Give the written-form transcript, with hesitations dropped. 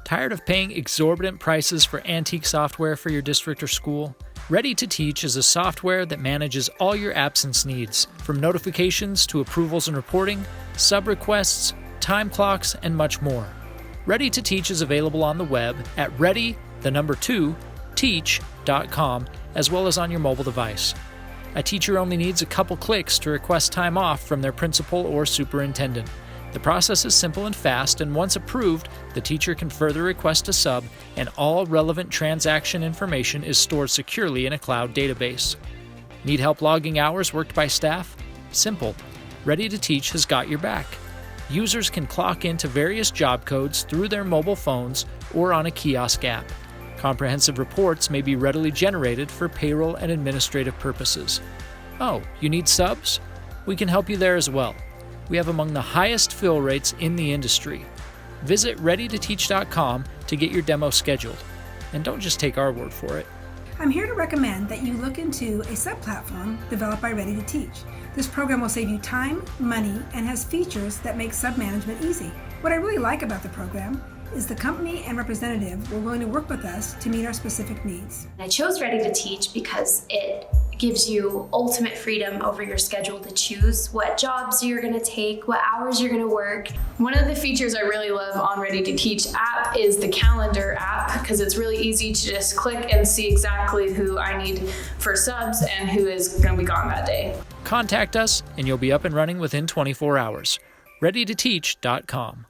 Tired of paying exorbitant prices for antique software for your district or school? Ready2Teach is a software that manages all your absence needs, from notifications to approvals and reporting, sub requests, time clocks, and much more. Ready2Teach is available on the web at ready2teach.com, as well as on your mobile device. A teacher only needs a couple clicks to request time off from their principal or superintendent. The process is simple and fast, and once approved, the teacher can further request a sub, and all relevant transaction information is stored securely in a cloud database. Need help logging hours worked by staff? Simple. Ready2Teach has got your back. Users can clock into various job codes through their mobile phones or on a kiosk app. Comprehensive reports may be readily generated for payroll and administrative purposes. Oh, you need subs? We can help you there as well. We have among the highest fill rates in the industry. Visit Ready2Teach.com to get your demo scheduled. And don't just take our word for it. I'm here to recommend that you look into a sub-platform developed by Ready2Teach. This program will save you time, money, and has features that make sub-management easy. What I really like about the program is the company and representative were willing to work with us to meet our specific needs. I chose Ready2Teach because it gives you ultimate freedom over your schedule to choose what jobs you're going to take, what hours you're going to work. One of the features I really love on Ready2Teach app is the calendar app, because it's really easy to just click and see exactly who I need for subs and who is going to be gone that day. Contact us and you'll be up and running within 24 hours. Ready2Teach.com.